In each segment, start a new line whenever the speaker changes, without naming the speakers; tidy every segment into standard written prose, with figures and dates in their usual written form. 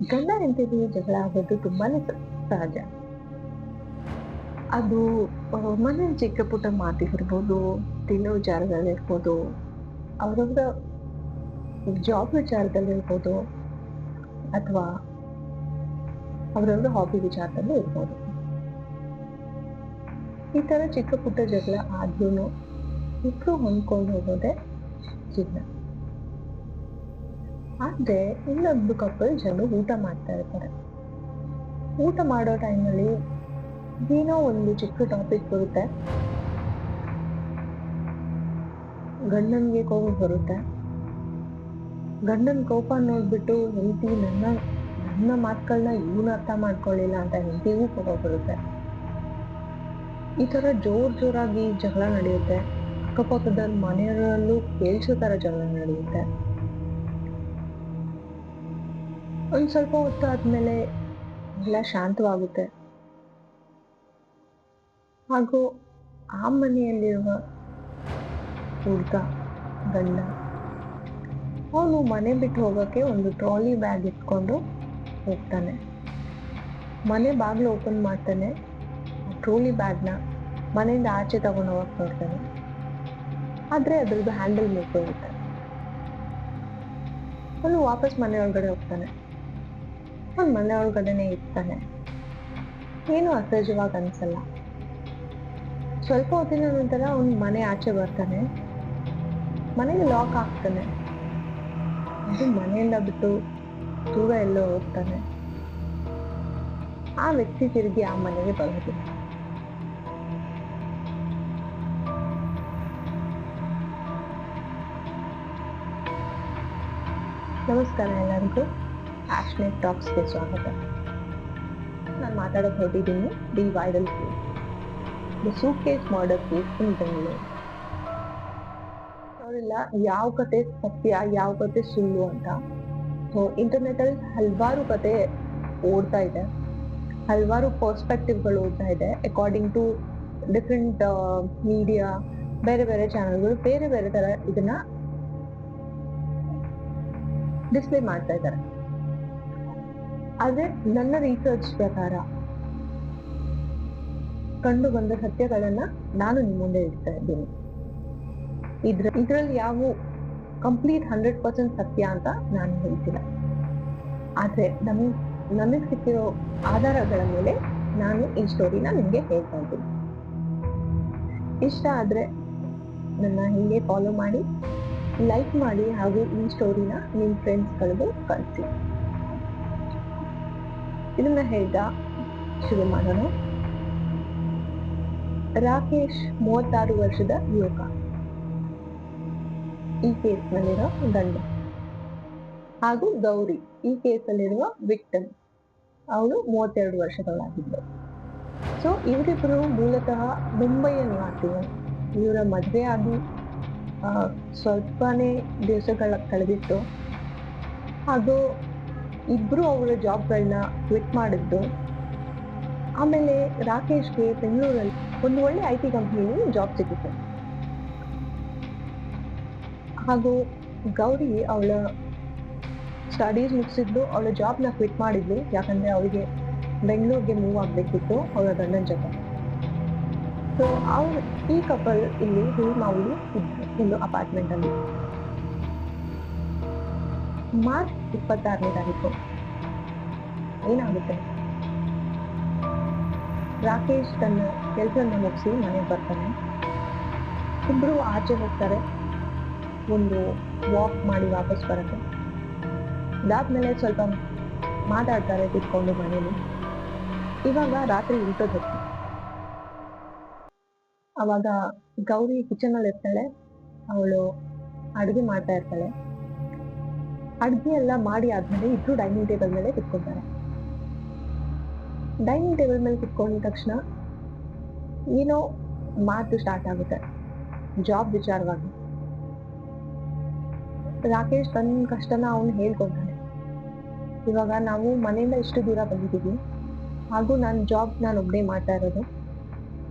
ಗಂಡ ಹೆಂಡತಿ ಜಗಳ ಆಗೋದು ತುಂಬಾನೇ ಸಹಜ. ಅದು ಮನೆ ಚಿಕ್ಕ ಪುಟ್ಟ ಮಾತಿಗಿರ್ಬೋದು, ತಿನ್ನೋ ವಿಚಾರದಲ್ಲಿರ್ಬೋದು, ಅವ್ರವ್ರ ಜಾಬ್ ವಿಚಾರದಲ್ಲಿರ್ಬೋದು, ಅಥವಾ ಅವ್ರವ್ರ ಹಾಬಿ ವಿಚಾರದಲ್ಲೂ ಇರ್ಬೋದು. ಈ ತರ ಚಿಕ್ಕ ಪುಟ್ಟ ಜಗಳ ಆದ್ರೂ ಇಬ್ರು ಹೊಂದ್ಕೊಂಡು ಹೋಗೋದೇ ಜೀವನ. ಆದ್ರೆ ಇನ್ನೊಂದು ಕಪಲ್ ಜನ ಊಟ ಮಾಡ್ತಾ ಇರ್ತಾರೆ. ಊಟ ಮಾಡೋ ಟೈಮಲ್ಲಿ ಏನೋ ಒಂದು ಚಿಕ್ಕ ಟಾಪಿಕ್ ಬರುತ್ತೆ. ಗಂಡನ್ಗೆ ಕೋಪ ಬರುತ್ತೆ. ಗಂಡನ್ ಕೋಪ ನೋಡ್ಬಿಟ್ಟು ಹೆಂಡತಿ ನನ್ನ ಮಾತುಗಳನ್ನ ಇವನು ಅರ್ಥ ಮಾಡ್ಕೊಳ್ಳಿಲ್ಲ ಅಂತ ಹೆಂಡತಿಗೂ ಕೋಪ ಬರುತ್ತೆ. ಈ ತರ ಜೋರಾಗಿ ಜಗಳ ನಡೆಯುತ್ತೆ. ಅಕ್ಕಪಕ್ಕದ ಮನೆಯವರಲ್ಲೂ ಕೇಳಿಸೋ ತರ ಜಗಳ ನಡೆಯುತ್ತೆ. ಒಂದ್ ಸ್ವಲ್ಪ ಹೊತ್ತು ಆದ್ಮೇಲೆ ಎಲ್ಲ ಶಾಂತವಾಗುತ್ತೆ. ಹಾಗೂ ಆ ಮನೆಯಲ್ಲಿರುವ ಹುಡ್ಗ ಗಂಡ ಅವನು ಮನೆ ಬಿಟ್ಟು ಹೋಗಕ್ಕೆ ಒಂದು ಟ್ರಾಲಿ ಬ್ಯಾಗ್ ಇಟ್ಕೊಂಡು ಹೋಗ್ತಾನೆ. ಮನೆ ಬಾಗ್ಲು ಓಪನ್ ಮಾಡ್ತಾನೆ. ಆ ಟ್ರಾಲಿ ಬ್ಯಾಗ್ನ ಮನೆಯಿಂದ ಆಚೆ ತಗೊಂಡು ಹೋಗಕ್ ನೋಡ್ತಾನೆ. ಆದ್ರೆ ಅದ್ರದ್ದು ಹ್ಯಾಂಡಲ್ ಮುಗ್ದೋಗುತ್ತೆ. ಅವನು ವಾಪಸ್ ಮನೆ ಒಳಗಡೆ ಹೋಗ್ತಾನೆ. ಅವ್ನು ಮನೆ ಒಳಗಡೆನೆ ಇರ್ತಾನೆ. ಏನು ಅಸಹಜವಾಗಿ ಅನ್ಸಲ್ಲ. ಸ್ವಲ್ಪ ಹೊತ್ತಿನ ನಂತರ ಅವ್ನು ಮನೆ ಆಚೆ ಬರ್ತಾನೆ. ಮನೆಗೆ ಲಾಕ್ ಹಾಕ್ತಾನೆ. ಅದು ಮನೆಯಿಂದ ಬಿಟ್ಟು ದೂರ ಎಲ್ಲೋ ಹೋಗ್ತಾನೆ. ಆ ವ್ಯಕ್ತಿ ತಿರುಗಿ ಆ ಮನೆಗೆ ಬರೋದಿಲ್ಲ. ನಮಸ್ಕಾರ ಎಲ್ಲರಿಗೂ, ಆಶ್ನೆಟ್ ಟಾಕ್ಸ್ಗೆ ಸ್ವಾಗತ. ನಾನು ಮಾತಾಡೋಕೆ ಹೊರಟಿದ್ದೀನಿ the viral case, the suitcase murder case in Bengaluru. ಅವರೆಲ್ಲ ಯಾವ ಕತೆ ಸತ್ಯ ಯಾವ ಕತೆ ಸುಳ್ಳು ಅಂತ ಇಂಟರ್ನೆಟ್ ಅಲ್ಲಿ ಹಲವಾರು ಕತೆ ಓಡ್ತಾ ಇದೆ, ಹಲವಾರು ಪರ್ಸ್ಪೆಕ್ಟಿವ್ಗಳು ಓಡ್ತಾ ಇದೆ. ಅಕಾರ್ಡಿಂಗ್ ಟು ಡಿಫ್ರೆಂಟ್ ಮೀಡಿಯಾ, ಬೇರೆ ಬೇರೆ ಚಾನೆಲ್ಗಳು ಬೇರೆ ಬೇರೆ ತರ ಇದನ್ನ ಡಿಸ್ಪ್ಲೇ ಮಾಡ್ತಾ ಇದ್ದಾರೆ. ಆದ್ರೆ ನನ್ನ ರಿಸರ್ಚ್ ಪ್ರಕಾರ ಕಂಡು ಬಂದ ಸತ್ಯಗಳನ್ನ ನಾನು ನಿಮ್ಮ ಮುಂದೆ ಇಡ್ತಾ ಇದ್ದೀನಿ. ಇದ್ರಲ್ಲಿ ಯಾವ ಕಂಪ್ಲೀಟ್ 100% ಸತ್ಯ ಅಂತ ನಾನು ಹೇಳ್ತಿಲ್ಲ. ಆದ್ರೆ ನಮಗ್ ಸಿಕ್ಕಿರೋ ಆಧಾರಗಳ ಮೇಲೆ ನಾನು ಈ ಸ್ಟೋರಿನ ನಿಮ್ಗೆ ಹೇಳ್ತಾ ಇದ್ದೀನಿ. ಇಷ್ಟ ಆದ್ರೆ ನನ್ನ ಹೀಗೆ ಫಾಲೋ ಮಾಡಿ, ಲೈಕ್ ಮಾಡಿ, ಹಾಗೂ ಈ ಸ್ಟೋರಿನ ನಿಮ್ ಫ್ರೆಂಡ್ಸ್ಗಳಿಗೂ ಕಳಿಸಿ. ಇದನ್ನ ಹೇಳ್ದ ಶುರು ಮಾಡೋಣ. ರಾಕೇಶ್ 36 ವರ್ಷದ ಯುವಕ, ಈ ಕೇಸ್ ನಲ್ಲಿರೋ ಗಂಡ. ಹಾಗೂ ಗೌರಿ ಈ ಕೇಸ್ ಅಲ್ಲಿರುವ ವಿಕ್ಟಿಮ್, ಅವಳು 32 ವರ್ಷದವಳಾಗಿದ್ಲು. ಸೊ ಇವರಿಬ್ಬರು ಮೂಲತಃ ಮುಂಬೈಯ ನಿವಾಸಿಗಳು. ಇವರ ಮದುವೆ ಆಗಿ ಸ್ವಲ್ಪನೇ ದಿವಸಗಳ ಕಳೆದಿತ್ತು. ಹಾಗೂ ಇಬ್ರು ಅವರ ಜಾಬ್ಗಳನ್ನ ಕ್ವಿಟ್ ಮಾಡಿದ್ದು. ಆಮೇಲೆ ರಾಕೇಶ್ಗೆ ಬೆಂಗಳೂರಲ್ಲಿ ಒಂದು ಒಳ್ಳೆ IT ಕಂಪ್ನಿಯಲ್ಲಿ ಜಾಬ್ ಸಿಕ್ಕಿತ್ತು. ಹಾಗೂ ಗೌರಿ ಅವಳ ಸ್ಟಡೀಸ್ ಮುಗಿಸಿದ್ಲು, ಅವಳ ಜಾಬ್ನ ಕ್ವಿಟ್ ಮಾಡಿದ್ಲು. ಯಾಕಂದ್ರೆ ಅವಳಿಗೆ ಬೆಂಗಳೂರಿಗೆ ಮೂವ್ ಆಗ್ಬೇಕಿತ್ತು ಅವಳ ಗಂಡನ ಜೊತೆ. ಸೊ ಈ ಕಪಲ್ ಇಲ್ಲಿ ಹುಳಿಮಾವಳಿ ಇದ್ರು ಒಂದು ಅಪಾರ್ಟ್ಮೆಂಟ್ ಅಲ್ಲಿ. ಮಾರ್ಚ್ 26ನೇ ತಾರೀಕು ಏನಾಗುತ್ತೆ, ರಾಕೇಶ್ ತನ್ನ ಕೆಲಸನ ಮುಗಿಸಿ ಮನೆಗೆ ಬರ್ತಾನೆ. ಇಬ್ರು ಆಚೆ ಹೋಗ್ತಾರೆ, ಒಂದು ವಾಕ್ ಮಾಡಿ ವಾಪಸ್ ಬರುತ್ತೆ. ಅದಾದ್ಮೇಲೆ ಸ್ವಲ್ಪ ಮಾತಾಡ್ತಾರೆ ಕೂತ್ಕೊಂಡು ಮನೇಲಿ. ಇವಾಗ ರಾತ್ರಿ ಊಟದ ಹೊತ್ತು. ಅವಾಗ ಗೌರಿ ಕಿಚನ್ ಅಲ್ಲಿ ಇರ್ತಾಳೆ. ಅವಳು ಅಡುಗೆ ಮಾಡ್ತಾ ಇರ್ತಾಳೆ. ಅಡ್ಗೆ ಎಲ್ಲ ಮಾಡಿ ಆದ್ಮೇಲೆ ಇಬ್ರು ಡೈನಿಂಗ್ ಟೇಬಲ್ ಮೇಲೆ ಕುತ್ಕೊತಾರೆ. ಡೈನಿಂಗ್ ಟೇಬಲ್ ಮೇಲೆ ಕುತ್ಕೊಂಡ ತಕ್ಷಣ ಏನೋ ಮಾತು ಸ್ಟಾರ್ಟ್ ಆಗುತ್ತೆ ಜಾಬ್ ವಿಚಾರವಾಗಿ. ರಾಕೇಶ್ ತನ್ನ ಕಷ್ಟನ ಅವನು ಹೇಳ್ಕೊಂತಾನೆ. ಇವಾಗ ನಾವು ಮನೆಯಿಂದ ಇಷ್ಟು ದೂರ ಬಂದಿದ್ದೀವಿ, ಹಾಗೂ ನಾನು ಒಬ್ಬನೇ ಮಾಡ್ತಾ ಇರೋದು.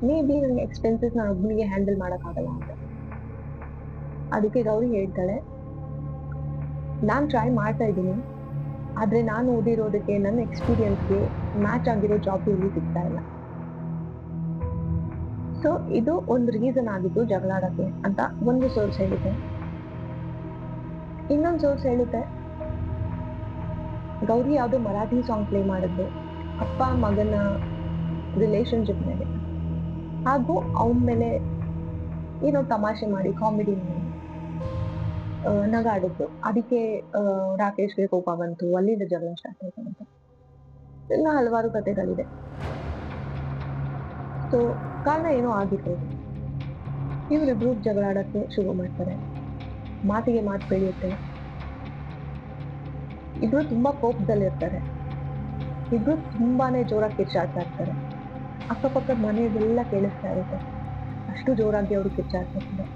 ಮೇ ಬಿ ನನ್ನ ಎಕ್ಸ್ಪೆನ್ಸಸ್ ನಾನು ಒಬ್ಬನಿಗೆ ಹ್ಯಾಂಡಲ್ ಮಾಡಕ್ಕಾಗಲ್ಲ ಅಂತ. ಅದಕ್ಕೆ ಗೌರಿ ಹೇಳ್ತಾಳೆ, ನಾನ್ ಟ್ರೈ ಮಾಡ್ತಾ ಇದ್ದೀನಿ, ಆದ್ರೆ ನಾನು ಓದಿರೋದಕ್ಕೆ ನನ್ನ ಎಕ್ಸ್ಪೀರಿಯನ್ಸ್ಗೆ ಮ್ಯಾಚ್ ಆಗಿರೋ ಜಾಬ್ ಎಲ್ಲಿ ಸಿಗ್ತಾ ಇಲ್ಲ. ಸೊ ಇದು ಒಂದು ರೀಸನ್ ಆಗಿತ್ತು ಜಗಳ ಆಡಕ್ಕೆ ಅಂತ ಒಂದು ಸೋರ್ಸ್ ಹೇಳುತ್ತೆ. ಇನ್ನೊಂದು ಸೋರ್ಸ್ ಹೇಳುತ್ತೆ ಗೌರಿ ಯಾವ್ದೋ ಮರಾಠಿ ಸಾಂಗ್ ಪ್ಲೇ ಮಾಡಿದ್ರು ಅಪ್ಪ ಮಗನ ರಿಲೇಶನ್ಶಿಪ್ ಮೇಲೆ, ಹಾಗೂ ಅವನ ಮೇಲೆ ಏನೋ ತಮಾಷೆ ಮಾಡಿ ಕಾಮಿಡಿ ಮಾಡಿ ನಗಾಡಿದ್ರು. ಅದಕ್ಕೆ ರಾಕೇಶ್ಗೆ ಕೋಪ ಬಂತು, ಅಲ್ಲಿಂದ ಜಗಳ ಸ್ಟಾರ್ಟ್ ಆಯ್ತು ಅಂತ ಇನ್ನ ಹಲವಾರು ಕಥೆಗಳಿದೆ. ಸೊ ಕಾರಣ ಏನೋ ಆಗಿರ್ಬೋದು. ಇವರಿಬ್ರು ಜಗಳ ಆಡಕ್ಕೆ ಶುರು ಮಾಡ್ತಾರೆ, ಮಾತಿಗೆ ಮಾತು ಬೆಳೆಯುತ್ತೆ. ಇಬ್ರು ತುಂಬಾ ಕೋಪದಲ್ಲಿರ್ತಾರೆ. ಇಬ್ರು ತುಂಬಾನೇ ಜೋರಾಗಿ ಕಿರ್ಚಾಡ್ತಾ ಇರ್ತಾರೆ. ಅಕ್ಕಪಕ್ಕದ ಮನೆಯೆಲ್ಲ ಕೇಳಿಸ್ತಾ ಇರುತ್ತೆ, ಅಷ್ಟು ಜೋರಾಗಿ ಅವರು ಕಿರ್ಚಾಡ್ತಾ ಇರ್ತಾರೆ.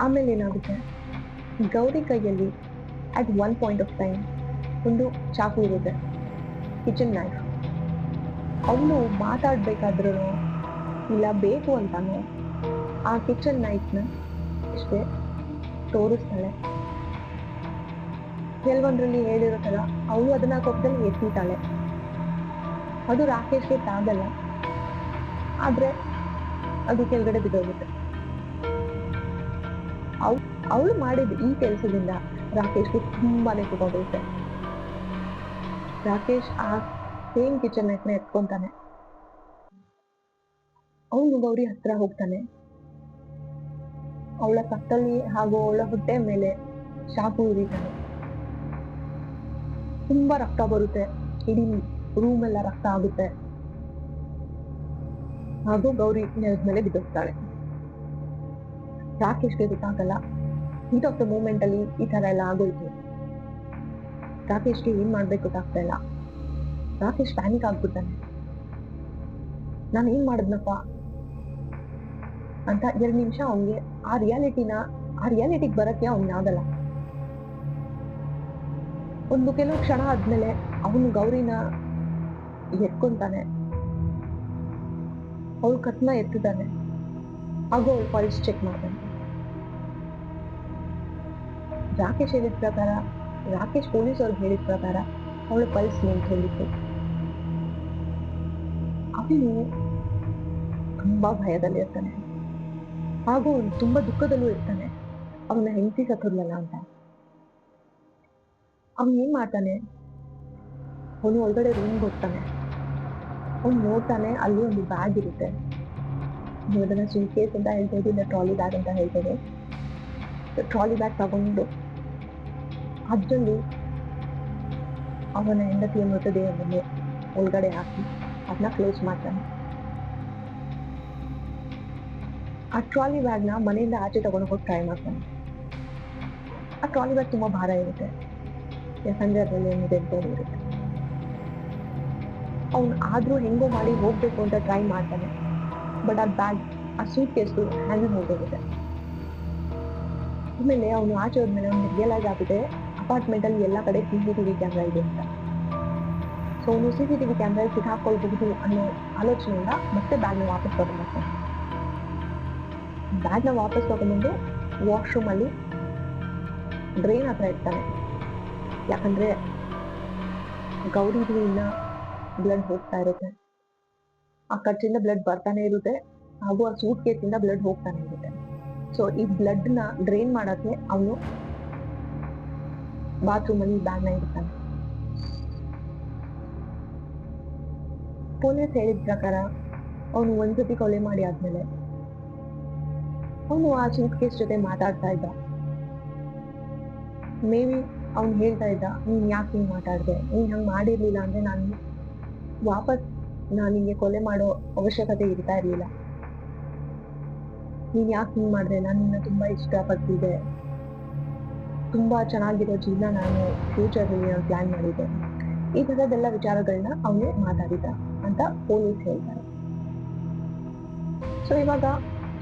ಆಮೇಲೆ ಏನಾಗುತ್ತೆ, ಗೌರಿ ಕೈಯಲ್ಲಿ at one point of time ಒಂದು ಚಾಕು ಇರುತ್ತೆ, ಕಿಚನ್ ನೈಫ್. ಅವಳು ಮಾತಾಡ್ಬೇಕಾದ್ರೂ ಇಲ್ಲ ಬೇಕು ಅಂತಾನು ಆ ಕಿಚನ್ ನೈಫ್ನ ಅಷ್ಟೇ ತೋರಿಸ್ತಾಳೆ. ಕೆಲವೊಂದ್ರಲ್ಲಿ ಹೇಳಿರೋ ತರ ಅವಳು ಅದನ್ನ ಕೋಪದಲ್ಲಿ ಎತ್ತಿತಾಳೆ. ಅದು ರಾಕೇಶ್ಗೆ ತಾಗಲ್ಲ, ಆದ್ರೆ ಅದು ಕೆಳಗಡೆ ಬಿದ್ದೋಗುತ್ತೆ. ಅವಳು ಮಾಡಿದ ಈ ಕೆಲಸದಿಂದ ರಾಕೇಶ್ಗೆ ತುಂಬಾನೇ ಕೋಪ ಬರುತ್ತೆ. ರಾಕೇಶ್ ಆ ಸೇಮ್ ಕಿಚನ್ ನೈಫ್ನ ಎತ್ಕೊಂತಾನೆ. ಅವನು ಗೌರಿ ಹತ್ರ ಹೋಗ್ತಾನೆ. ಅವಳ ಕತ್ತಲ್ಲಿ ಹಾಗೂ ಅವಳ ಹೊಟ್ಟೆ ಮೇಲೆ ಚಾಕು ಇರಿತಾನೆ. ತುಂಬಾ ರಕ್ತ ಬರುತ್ತೆ, ಇಡೀ ರೂಮ್ ಎಲ್ಲ ರಕ್ತ ಆಗುತ್ತೆ, ಹಾಗೂ ಗೌರಿ ನೆಲದ ಮೇಲೆ ಬಿದ್ದೋಗ್ತಾಳೆ. ರಾಕೇಶ್ಗೆ ಗೊತ್ತಾಗಲ್ಲ. ಹೀಟ್ ಆಫ್ ದ ಮೂಮೆಂಟ್ ಅಲ್ಲಿ ಈ ತರ ಎಲ್ಲ ಆಗೋಯ್ತು. ರಾಕೇಶ್ಗೆ ಏನ್ ಮಾಡ್ಬೇಕು ಗೊತ್ತಾಗ್ತಾ ಇಲ್ಲ. ರಾಕೇಶ್ ಪ್ಯಾನಿಕ್ ಆಗ್ಬಿಡ್ತಾನೆ. ನಾನು ಏನ್ ಮಾಡಿದ್ನಪ್ಪ ಅಂತ 2 ನಿಮಿಷ ಅವನಿಗೆ ಆ ರಿಯಾಲಿಟಿಗೆ ಬರಕ್ಕೆ ಅವನಾಗಲ್ಲ. ಒಂದು ಕೆಲವು ಕ್ಷಣ ಆದ್ಮೇಲೆ ಅವನು ಗೌರಿನ ಎತ್ಕೊಂತಾನೆ, ಅವಳು ಕತ್ನ ಎತ್ತುತ್ತಾನೆ, ಹಾಗೂ ಅವಳು ಪಲ್ಸ್ ಚೆಕ್ ಮಾಡ್ತಾನೆ. ರಾಕೇಶ್ ಹೇಳಿದ ಪ್ರಕಾರ, ರಾಕೇಶ್ ಪೊಲೀಸ್ ಅವ್ರಿಗೆ ಹೇಳಿದ ಪ್ರಕಾರ ಅವಳ ಪಲ್ಸ್ ನಿಂತು ಹೋಗಿತ್ತು. ಅವನು ತುಂಬಾ ಭಯದಲ್ಲಿ ಇರ್ತಾನೆ, ಹಾಗೂ ತುಂಬಾ ದುಃಖದಲ್ಲೂ ಇರ್ತಾನೆ. ಅವನ ಹೆಂಡತಿ ಸತ್ತೋದ್ಲಲ್ಲ ಅಂತ. ಅವನು ಏನ್ ಮಾಡ್ತಾನೆ, ಅವನು ಒಳಗಡೆ ರೂಮ್ಗೆ ಹೋಗ್ತಾನೆ. ಅವ್ನು ನೋಡ್ತಾನೆ, ಅಲ್ಲಿ ಒಂದು ಬ್ಯಾಗ್ ಇರುತ್ತೆ. ನೀವು ಅದನ್ನ ಸೂಟ್ ಕೇಸ್ ಅಂತ ಹೇಳ್ಬೋದು, ಇಲ್ಲ ಟ್ರಾಲಿ ಬ್ಯಾಗ್ ಅಂತ ಹೇಳ್ಬೋದು. ಟ್ರಾಲಿ ಬ್ಯಾಗ್ ತಗೊಂಡು ಅದ್ರಲ್ಲಿ ಅವನ ಹೆಂಡತಿಯ ಮೃತದೇಹವನ್ನು ಒಳಗಡೆ ಹಾಕಿ ಅದನ್ನ ಕ್ಲೋಸ್ ಮಾಡ್ತಾನೆ. ಆ ಟ್ರಾಲಿ ಬ್ಯಾಗ್ ನ ಮನೆಯಿಂದ ಆಚೆ ತಗೊಂಡು ಹೋಗಿ ಟ್ರೈ ಮಾಡ್ತಾನೆ. ಆ ಟ್ರಾಲಿ ಬ್ಯಾಗ್ ತುಂಬಾ ಭಾರ ಇರುತ್ತೆ, ಯಾಕಂದ್ರೆ ಅದ್ರಲ್ಲಿ ಒಂದು ಡೆಡ್ ಬಾಡಿ ಇರುತ್ತೆ. ಅವ್ನು ಆದ್ರೂ ಹೆಂಗೋ ಮಾಡಿ ಹೋಗ್ಬೇಕು ಅಂತ ಟ್ರೈ ಮಾಡ್ತಾನೆ. ಬಟ್ ಆ ಬ್ಯಾಗ್, ಆ ಸೂಟ್ ಕೇಸು ಹ್ಯಾಂಡಲ್ ಹೋಗೋಗುತ್ತೆ. ಆಮೇಲೆ ಅವನು ಆಚೆ ಹೋದ್ಮೇಲೆ ಅವ್ನಿಗೆ ರಿಯಲೈಸ್ ಆಗಿದೆ ಅಪಾರ್ಟ್ಮೆಂಟ್ ಅಲ್ಲಿ ಎಲ್ಲಾ ಕಡೆ CCTV ಕ್ಯಾಮ್ರಾ ಇದೆ ಅಂತ. ಸೊ ಅವನು CCTV ಕ್ಯಾಮ್ರಾ ಸಿಕ್ಕಾಕೊಳ್ಬಹುದು ಅನ್ನೋ ಆಲೋಚನೆಯಿಂದ ಮತ್ತೆ ಬ್ಯಾಗ್ನ ವಾಪಸ್ ತಗೊಂಡ್ಬರ್ತಾನೆ. ಬ್ಯಾಗ್ನ ವಾಪಸ್ ತಗೊಂಡ್ಬಂದು ವಾಶ್ರೂಮ್ ಅಲ್ಲಿ ಡ್ರೈನ್ ಹತ್ರ ಇರ್ತಾನೆ. ಯಾಕಂದ್ರೆ ಗೌರಿದು ಇನ್ನ ಬ್ಲಡ್ ಹೋಗ್ತಾ ಇರುತ್ತೆ, ಆ ಖರ್ಚಿಂದ ಬ್ಲಡ್ ಬರ್ತಾನೆ ಇರುತ್ತೆ, ಹಾಗೂ ಆ ಸೂಟ್ ಕೇಸಿಂದ ಬ್ಲಡ್ ಹೋಗ್ತಾನೆ ಇರುತ್ತೆ. ಸೊ ಈ ಬ್ಲಡ್ ನ ಡ್ರೈನ್ ಮಾಡಕ್ಕೆ ಅವನು ಬಾತ್ರೂಮ್ ಅಲ್ಲಿ ಬ್ಯಾಗ್ ನ ಇಡ್ತಾನೆ. ಪೊಲೀಸ್ ಹೇಳಿದ ಪ್ರಕಾರ ಅವನು ಒಂದ್ಸತಿ ಕೊಲೆ ಮಾಡಿ ಆದ್ಮೇಲೆ ಅವನು ಆ ಸೂಟ್ ಕೇಸ್ ಜೊತೆ ಮಾತಾಡ್ತಾ ಇದ್ದ. ಮೇ ಬಿ ಅವ್ನು ಹೇಳ್ತಾ ಇದ್ದ, ನೀನ್ ಯಾಕೆ ಹಿಂಗ್ ಮಾತಾಡ್ದೆ, ನೀನ್ ಹಂಗ್ ಮಾಡಿರ್ಲಿಲ್ಲ ಅಂದ್ರೆ ವಾಪಸ್ ನಾನು ನಿಂಗೆ ಕೊಲೆ ಮಾಡೋ ಅವಶ್ಯಕತೆ ಇರ್ತಾ ಇರ್ಲಿಲ್ಲ. ನೀನ್ ಯಾಕೆ ಹಿಂಗ್ ಮಾಡ್ದೆ, ನಾನು ನಿನ್ನ ತುಂಬಾ ಇಷ್ಟಪಡ್ತಿದ್ದೆ, ತುಂಬಾ ಚೆನ್ನಾಗಿರೋ ಜೀವನ ನಾನು ಫ್ಯೂಚರ್ ಅಲ್ಲಿ ನಾನು ಪ್ಲಾನ್ ಮಾಡಿದ್ದೆ. ಈ ತರದೆಲ್ಲ ವಿಚಾರಗಳನ್ನ ಅವನು ಮಾತಾಡಿದ ಅಂತ ಪೊಲೀಸ್ ಹೇಳ್ತಾರೆ. ಸೊ ಇವಾಗ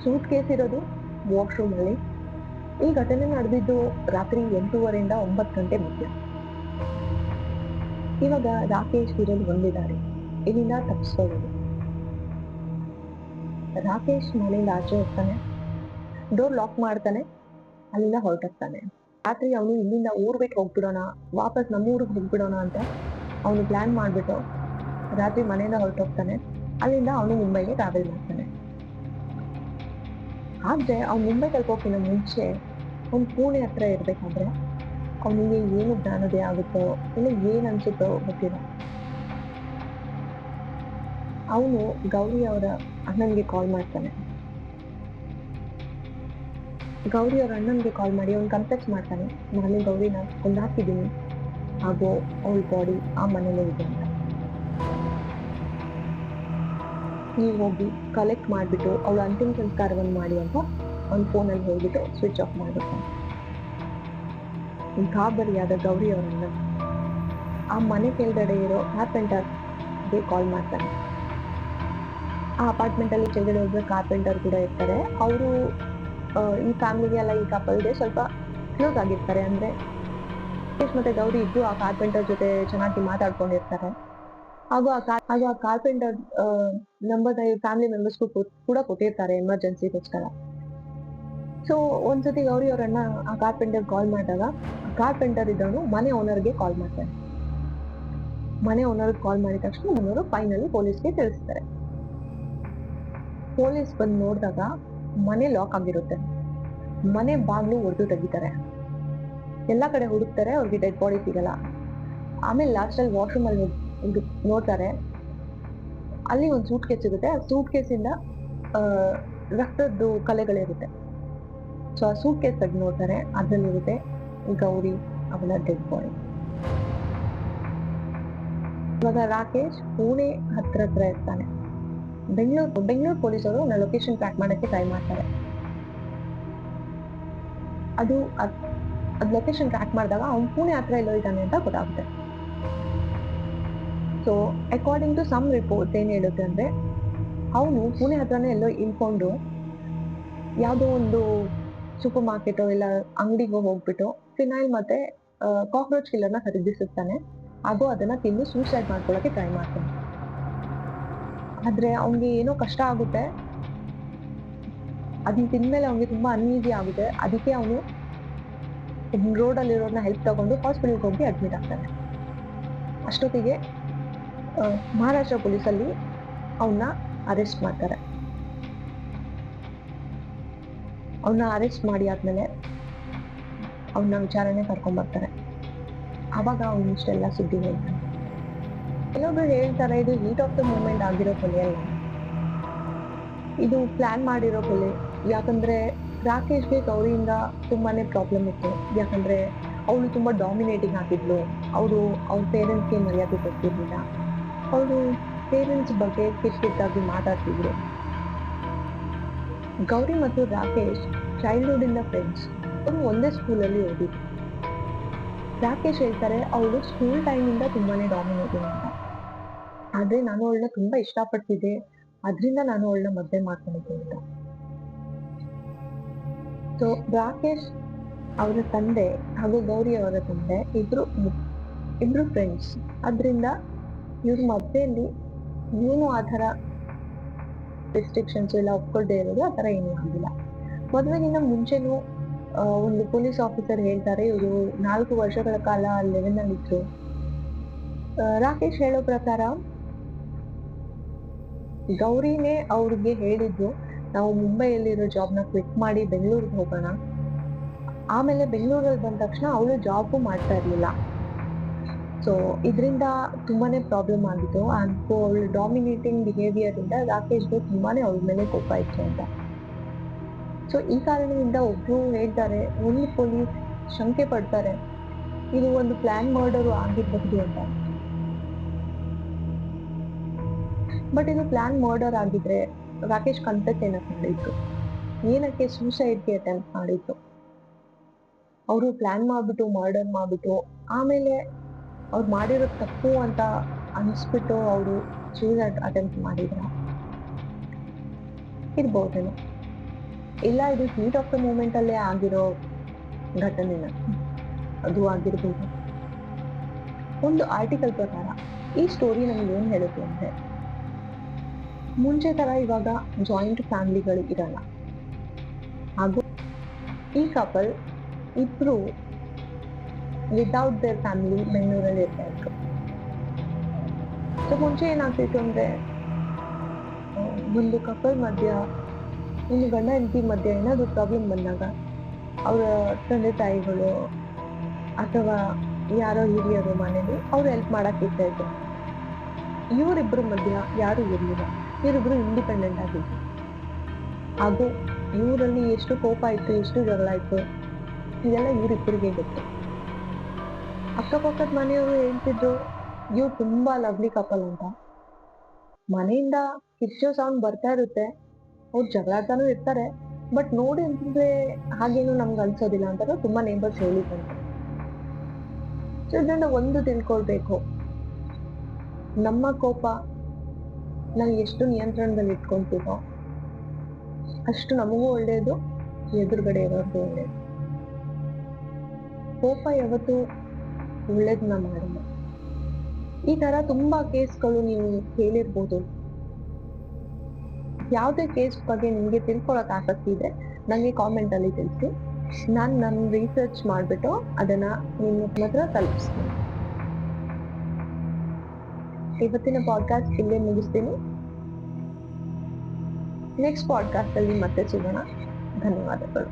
ಸೂಟ್ ಕೇಸ್ ಇರೋದು ವಾಶ್ರೂಮ್ ಅಲ್ಲಿ. ಈ ಘಟನೆ ನಡೆದಿದ್ದು ರಾತ್ರಿ 8:30 9 ಗಂಟೆ ಮಧ್ಯ. ಇವಾಗ ರಾಕೇಶ್ ಇರೋದು ಒಂದೇ ದಾರಿ, ಇಲ್ಲಿಂದ ತಪ್ಪಿಸ್ಕೊಳ್ಳೋದು. ರಾಕೇಶ್ ಮನೆಯಿಂದ ಆಚೆ ಹೋಗ್ತಾನೆ, ಡೋರ್ ಲಾಕ್ ಮಾಡ್ತಾನೆ, ಅಲ್ಲಿಂದ ಹೊರಟೋಗ್ತಾನೆ. ರಾತ್ರಿ ಅವನು ಇಲ್ಲಿಂದ ಊರ್ ಬಿಟ್ಟು ಹೋಗ್ಬಿಡೋಣ, ವಾಪಸ್ ನಮ್ಮೂರಿಗೆ ಹೋಗ್ಬಿಡೋಣ ಅಂತ ಅವನು ಪ್ಲಾನ್ ಮಾಡ್ಬಿಟ್ಟು ರಾತ್ರಿ ಮನೆಯಿಂದ ಹೊರಟೋಗ್ತಾನೆ. ಅಲ್ಲಿಂದ ಅವನು ಮುಂಬೈಗೆ ಟ್ರಾವೆಲ್ ಮಾಡ್ತಾನೆ. ಆದ್ರೆ ಅವ್ನು ಮುಂಬೈ ತಲುಪೋಕಿನ ಮುಂಚೆ ಅವ್ನು ಪುಣೆ ಹತ್ರ ಇರ್ಬೇಕಾದ್ರೆ ಅವನಿಗೆ ಏನು ಜ್ಞಾನೋದಯ ಆಗುತ್ತೋ ಇಲ್ಲ ಏನ್ ಅನ್ಸುತ್ತೋ ಗೊತ್ತಿಲ್ಲ. ಅವನು ಗೌರಿ ಅವರ ಅಣ್ಣನ್ಗೆ ಕಾಲ್ ಮಾಡ್ತಾನೆ. ಗೌರಿ ಅವ್ರ ಅಣ್ಣನ್ಗೆ ಕಾಲ್ ಮಾಡಿ ಅವ್ನು ಕನ್ಫೆಸ್ ಮಾಡ್ತಾನೆ, ನಾನು ಗೌರಿನ ಕೊಂದಾಕಿದ್ದೀನಿ ಹಾಗೂ ಅವಳ ಬಾಡಿ ಆ ಮನೇಲೇ ಇದೆ ಅಂತ. ನೀವು ಹೋಗಿ ಕಲೆಕ್ಟ್ ಮಾಡ್ಬಿಟ್ಟು ಅವಳ ಅಂತಿಮ ಸಂಸ್ಕಾರವನ್ನು ಮಾಡಿ ಅಂತ ಅವ್ನ ಫೋನಲ್ಲಿ ಹೇಳ್ಬಿಟ್ಟು ಸ್ವಿಚ್ ಆಫ್ ಮಾಡ್ಬಿಡ್ತಾನೆ. ಗಾಬರಿಯಾದ ಗೌರಿ ಅವರನ್ನ ಆ ಮನೆ ಕೆಳಗಡೆ ಇರೋ ಕಾರ್ಪೆಂಟರ್ಗೆ ಕಾಲ್ ಮಾಡ್ತಾನೆ. ಆ ಅಪಾರ್ಟ್ಮೆಂಟ್ ಅಲ್ಲಿ ಕೆಳಗಡೆ ಒಬ್ಬರು ಕಾರ್ಪೆಂಟರ್ ಕೂಡ ಇರ್ತಾರೆ. ಅವರು ಈ ಫ್ಯಾಮಿಲಿಗೆ ಎಲ್ಲ ಈ ಕಪಲ್ಗೆ ಸ್ವಲ್ಪ ಕ್ಲೋಸ್ ಆಗಿರ್ತಾರೆ. ಅಂದ್ರೆ ಸುರೇಶ್ ಮತ್ತೆ ಗೌರಿ ಇಬ್ರು ಆ ಕಾರ್ಪೆಂಟರ್ ಜೊತೆ ಚೆನ್ನಾಗಿ ಮಾತಾಡ್ಕೊಂಡಿರ್ತಾರೆ. ಹಾಗೂ ಆ ಕಾರ್ಪೆಂಟರ್ ನಂಬರ್ ಫ್ಯಾಮಿಲಿ ಮೆಂಬರ್ಸ್ ಕೂಡ ಕೊಟ್ಟಿರ್ತಾರೆ ಎಮರ್ಜೆನ್ಸಿಗೋಸ್ಕರ. ಸೊ ಒಂದ್ಸತಿ ಗೌರಿ ಅವರನ್ನ ಆ ಕಾರ್ಪೆಂಟರ್ ಕಾಲ್ ಮಾಡಿದಾಗ ಕಾರ್ಪೆಂಟರ್ ಇದ್ದವನು ಮನೆ ಓನರ್ಗೆ ಕಾಲ್ ಮಾಡ್ತಾನೆ. ಮನೆ ಓನರ್ ಕಾಲ್ ಮಾಡಿದ ತಕ್ಷಣ ಓನರು ಫೈನಲಿ ಪೊಲೀಸ್ಗೆ ತಿಳಿಸ್ತಾರೆ. ಪೊಲೀಸ್ ಬಂದು ನೋಡಿದಾಗ ಮನೆ ಲಾಕ್ ಆಗಿರುತ್ತೆ. ಮನೆ ಬಾಗ್ಲು ಒಡೆದು ತೆಗಿತಾರೆ. ಎಲ್ಲಾ ಕಡೆ ಹುಡುಕ್ತಾರೆ, ಅವ್ರಿಗೆ ಡೆಡ್ ಬಾಡಿ ಸಿಗಲ್ಲ. ಆಮೇಲೆ ಲಾಸ್ಟ್ ಅಲ್ಲಿ ವಾಶ್ರೂಮ್ ಅಲ್ಲಿ ನೋಡ್ತಾರೆ, ಅಲ್ಲಿ ಒಂದು ಸೂಟ್ ಕೇಸ್ ಸಿಗುತ್ತೆ. ಆ ಸೂಟ್ ಕೇಸಿಂದ ರಕ್ತದ್ದು ಕಲೆಗಳಿರುತ್ತೆ. ಸೊ ಆ ಸೂಟ್ ಕೇಸ್ ತೆಗೆದು ನೋಡ್ತಾರೆ, ಅದ್ರಲ್ಲಿರುತ್ತೆ ಗೌರಿ ಅವಳ ಡೆಡ್ ಬಾಡಿ. ಇವಾಗ ರಾಕೇಶ್ ಪುಣೆ ಹತ್ರ ಇರ್ತಾನೆ. ಬೆಂಗಳೂರು ಪೊಲೀಸರು ಅವನ ಲೊಕೇಶನ್ ಟ್ರ್ಯಾಕ್ ಮಾಡಕ್ಕೆ ಟ್ರೈ ಮಾಡ್ತಾರೆ. ಅದು ಲೊಕೇಶನ್ ಟ್ರ್ಯಾಕ್ ಮಾಡಿದಾಗ ಅವ್ನು ಪುಣೆ ಹತ್ರ ಎಲ್ಲೋ ಇದ್ದಾನೆ ಅಂತ ಗೊತ್ತಾಗುತ್ತೆ. So according to some reports ಏನ್ ಹೇಳುತ್ತೆ ಅಂದ್ರೆ, ಅವನು ಪುಣೆ ಹತ್ರನೇ ಎಲ್ಲೋ ಇಳ್ಕೊಂಡು ಯಾವ್ದೋ ಒಂದು ಸೂಪರ್ ಮಾರ್ಕೆಟ್ ಇಲ್ಲ ಅಂಗಡಿಗೆ ಹೋಗ್ಬಿಟ್ಟು ಫಿನೈಲ್ ಮತ್ತೆ ಕಾಕ್ರೋಚ್ ಕಿಲ್ಲರ್ನ ಖರೀದಿಸುತ್ತಾನೆ. ಹಾಗೂ ಅದನ್ನ ತಿಂದು ಸೂಸೈಡ್ ಮಾಡ್ಕೊಳ್ಳೋಕೆ ಟ್ರೈ ಮಾಡ್ತಾನೆ. ಆದ್ರೆ ಅವ್ನಿಗೆ ಏನೋ ಕಷ್ಟ ಆಗುತ್ತೆ. ಅದನ್ನ ತಿಂದ್ಮೇಲೆ ಅವ್ನಿಗೆ ತುಂಬಾ ಅನ್ಈಸಿ ಆಗುತ್ತೆ. ಅದಕ್ಕೆ ಅವನು ರೋಡ್ ಅಲ್ಲಿರೋರ್ನ ಹೆಲ್ಪ್ ತಗೊಂಡು ಹಾಸ್ಪಿಟಲ್ಗೆ ಹೋಗಿ ಅಡ್ಮಿಟ್ ಆಗ್ತಾನೆ. ಅಷ್ಟೊತ್ತಿಗೆ ಮಹಾರಾಷ್ಟ್ರ ಪೊಲೀಸಲ್ಲಿ ಅವನ್ನ ಅರೆಸ್ಟ್ ಮಾಡ್ತಾರೆ. ಅವನ್ನ ಅರೆಸ್ಟ್ ಮಾಡಿ ಆದ್ಮೇಲೆ ಅವನ್ನ ವಿಚಾರಣೆ ಕರ್ಕೊಂಡ್ ಬರ್ತಾರೆ. ಅವಾಗ ಅವನು ಇಷ್ಟೆಲ್ಲ ಸುದ್ದಿ ಹೇಳ್ತಾನೆ. ಕೆಲವೊಬ್ರು ಹೇಳ್ತಾರೆ ಇದು ಹೀಟ್ ಆಫ್ ದ ಮೂಮೆಂಟ್ ಆಗಿರೋ ಕೊಲೆ ಅಲ್ಲ, ಇದು ಪ್ಲಾನ್ ಮಾಡಿರೋ ಕೊಲೆ. ಯಾಕಂದ್ರೆ ರಾಕೇಶ್ಗೆ ಗೌರಿಯಿಂದ ತುಂಬಾನೇ ಪ್ರಾಬ್ಲಮ್ ಇತ್ತು. ಯಾಕಂದ್ರೆ ಅವಳು ತುಂಬಾ ಡಾಮಿನೇಟಿಂಗ್ ಆಗಿದ್ಲು. ಅವ್ರ ಪೇರೆಂಟ್ಸ್ಗೆ ಮರ್ಯಾದೆ ಕೊಡ್ತಿರ್ಲಿಲ್ಲ. ಅವರು ಪೇರೆಂಟ್ಸ್ ಬಗ್ಗೆ ಕೆಟ್ಟಾಗಿ ಮಾತಾಡ್ತಿದ್ರು. ಗೌರಿ ಮತ್ತು ರಾಕೇಶ್ ಚೈಲ್ಡ್ಹುಡ್ ಇಂದ ಫ್ರೆಂಡ್ಸ್. ಅವರು ಒಂದೇ ಸ್ಕೂಲಲ್ಲಿ ಓದಿದ್ರು. ರಾಕೇಶ್ ಹೇಳ್ತಾರೆ ಅವಳು ಸ್ಕೂಲ್ ಟೈಮ್ ಇಂದ ತುಂಬಾನೇ ಡಾಮಿನೇಟಿಂಗ್ ಅಂತ. ಆದ್ರೆ ನಾನು ಅವಳನ್ನ ತುಂಬಾ ಇಷ್ಟಪಡ್ತಿದ್ದೆ, ಅದ್ರಿಂದ ನಾನು ಅವಳನ್ನ ಮದುವೆ ಮಾಡ್ಕೊಂಡಿದ್ದೆ ಅಂತ. ಸೊ ರಾಕೇಶ್ ಅವರ ತಂದೆ ಹಾಗೂ ಗೌರಿ ಅವರ ತಂದೆ ಇಬ್ರು ಫ್ರೆಂಡ್ಸ್. ಅದ್ರಿಂದ ಇವ್ರ ಮಧ್ಯೆಯಲ್ಲಿ ಏನು ಆತರ ರೆಸ್ಟ್ರಿಕ್ಷನ್ಸ್ ಎಲ್ಲ ಒಪ್ಕೊಳ್ದೇ ಇರೋದು ಆತರ ಏನೂ ಆಗಿಲ್ಲ. ಮದುವೆಗಿಂತ ಮುಂಚೆನೂ ಒಂದು ಪೊಲೀಸ್ ಆಫೀಸರ್ ಹೇಳ್ತಾರೆ ಇವರು 4 ವರ್ಷಗಳ ಕಾಲ ಲೆವೆನ್ ಅಲ್ಲಿ ಇದ್ರು. ರಾಕೇಶ್ ಹೇಳೋ ಪ್ರಕಾರ ಗೌರಿನೇ ಅವ್ರಿಗೆ ಹೇಳಿದ್ದು ನಾವು ಮುಂಬೈಯಲ್ಲಿರೋ ಜಾಬ್ನ ಕ್ವಿಟ್ ಮಾಡಿ ಬೆಂಗಳೂರಿಗೆ ಹೋಗೋಣ. ಆಮೇಲೆ ಬೆಂಗಳೂರಲ್ಲಿ ಬಂದ ತಕ್ಷಣ ಅವಳು ಜಾಬ್ ಮಾಡ್ತಾ ಇರ್ಲಿಲ್ಲ. ಸೊ ಇದರಿಂದ ತುಂಬಾನೇ ಪ್ರಾಬ್ಲಮ್ ಆಗಿತ್ತು. ಅವಳು ಡಾಮಿನೇಟಿಂಗ್ ಬಿಹೇವಿಯರ್ ಇಂದ ರಾಕೇಶ್ಗೆ ತುಂಬಾನೇ ಅವಳ ಮೇಲೆ ಕೋಪ ಇತ್ತು ಅಂತ. ಸೊ ಈ ಕಾರಣದಿಂದ ಒಬ್ರು ಹೇಳ್ತಾರೆ, ಒಂದು ಪೊಲೀಸ್ ಶಂಕೆ ಪಡ್ತಾರೆ ಇದು ಒಂದು ಪ್ಲಾನ್ ಮರ್ಡರ್ ಆಗಿರಬಹುದು ಅಂತ. ಬಟ್ ಇದು ಪ್ಲಾನ್ ಮರ್ಡರ್ ಆಗಿದ್ರೆ ರಾಕೇಶ್ ಕನ್ಫೆಸ್ ಏನಕ್ಕೆ ಮಾಡಿತ್ತು, ಏನಕ್ಕೆ ಸೂಸೈಡ್ಗೆ ಅಟೆಂಪ್ಟ್ ಮಾಡಿತ್ತು? ಅವರು ಪ್ಲಾನ್ ಮಾಡ್ಬಿಟ್ಟು ಮರ್ಡರ್ ಮಾಡ್ಬಿಟ್ಟು ಆಮೇಲೆ ಅವ್ರು ಮಾಡಿರೋ ತಪ್ಪು ಅಂತ ಅನ್ಸ್ಬಿಟ್ಟು ಅವರು ಸೂಸೈಡ್ ಅಟೆಂಪ್ಟ್ ಮಾಡಿದ್ರ ಇರ್ಬೋದೇನೋ. ಇಲ್ಲ ಇದು ಹೀಟ್ ಆಫ್ ದ ಮೂಮೆಂಟ್ ಅಲ್ಲೇ ಆಗಿರೋ ಘಟನೆನ ಅದು ಆಗಿರ್ಬೋದು. ಒಂದು ಆರ್ಟಿಕಲ್ ಪ್ರಕಾರ ಈ ಸ್ಟೋರಿ ನಮ್ಗೆ ಏನ್ ಹೇಳುತ್ತೆ ಅಂದ್ರೆ, ಮುಂಚೆ ತರ ಇವಾಗ ಜಾಯಿಂಟ್ ಫ್ಯಾಮಿಲಿಗಳು ಇರಲ್ಲ. ಹಾಗೂ ಈ ಕಪಲ್ ಇಬ್ರು ವಿತೌಟ್ ದೇರ್ ಫ್ಯಾಮಿಲಿ ಬೆಂಗಳೂರಲ್ಲಿ ಇರ್ತಾ ಇದ್ರು. ಸೊ ಮುಂಚೆ ಏನಾಗ್ತಿತ್ತು ಅಂದ್ರೆ ಒಂದು ಕಪಲ್ ಮಧ್ಯ, ಒಂದು ಗಂಡ ಹೆಂಡತಿ ಮಧ್ಯೆ ಏನಾದ್ರು ಪ್ರಾಬ್ಲಮ್ ಬಂದಾಗ ಅವರ ತಂದೆ ತಾಯಿಗಳು ಅಥವಾ ಯಾರೋ ಹಿರಿಯರು ಮನೇಲಿ ಅವ್ರು ಹೆಲ್ಪ್ ಮಾಡಕ್ ಇರ್ತಾ ಇದ್ರು. ಇವರಿಬ್ರು ಮಧ್ಯ ಯಾರು ಇರ್ಲಿಲ್ಲ. ಇವರಿಬ್ರು ಇಂಡಿಪೆಂಡೆಂಟ್ ಆಗಿದ್ರು. ಅದು ಇವರಲ್ಲಿ ಎಷ್ಟು ಕೋಪ ಇತ್ತು, ಎಷ್ಟು ಜಗಳ ಇತ್ತು, ಇದೆಲ್ಲ ಇವ್ರಿಬ್ಬರಿಗೆ ಗೊತ್ತು. ಅಕ್ಕಪಕ್ಕದ ಮನೆಯವರು ಹೇಳ್ತಿದ್ರು ಇವ್ರು ತುಂಬಾ ಲವ್ಲಿ ಕಪಲ್ ಅಂತ. ಮನೆಯಿಂದ ಕಿಚ್ಚೋ ಸೌಂಡ್ ಬರ್ತಾ ಇರುತ್ತೆ, ಅವ್ರು ಜಗಳಾಡ್ತಾನೂ ಇರ್ತಾರೆ, ಬಟ್ ನೋಡಿ ಅಂತಂದ್ರೆ ಹಾಗೇನು ನಮ್ಗೆ ಅನ್ಸೋದಿಲ್ಲ ಅಂತಾನು ತುಂಬಾ ನೇಬರ್ಸ್ ಹೇಳಿದ್ದಂತೆ. ಸೊ ಇದರಿಂದ ಒಂದು ತಿಳ್ಕೊಳ್ಬೇಕು, ನಮ್ಮ ಕೋಪ ನಾವು ಎಷ್ಟು ನಿಯಂತ್ರಣದಲ್ಲಿ ಇಟ್ಕೊಂತೀವೋ ಅಷ್ಟು ನಮಗೂ ಒಳ್ಳೇದು, ಎದುರುಗಡೆ ಇರೋರ್ಗೂ ಒಳ್ಳೇದು. ಕೋಪ ಯಾವತ್ತು ಒಳ್ಳೇದನ್ನ ಮಾಡಲ್ಲ. ಈ ತರ ತುಂಬಾ ಕೇಸ್ಗಳು ನೀವು ಕೇಳಿರ್ಬೋದು. ಯಾವುದೇ ಕೇಸ್ ಬಗ್ಗೆ ನಿಮ್ಗೆ ತಿಳ್ಕೊಳಕ್ ಆಸಕ್ತಿ ಇದೆ ನಂಗೆ ಕಾಮೆಂಟ್ ಅಲ್ಲಿ ತಿಳಿಸಿ. ನಾನ್ ನನ್ ರಿಸರ್ಚ್ ಮಾಡ್ಬಿಟ್ಟು ಅದನ್ನ ನಿಮ್ಮ ಹತ್ರ ತಲುಪಿಸ್ತೀನಿ. ಇವತ್ತಿನ ಪಾಡ್ಕಾಸ್ಟ್ ಇಲ್ಲೇ ಮುಗಿಸ್ತೀನಿ. ನೆಕ್ಸ್ಟ್ ಪಾಡ್ಕಾಸ್ಟ್ ಅಲ್ಲಿ ಮತ್ತೆ ಸಿಗೋಣ. ಧನ್ಯವಾದಗಳು.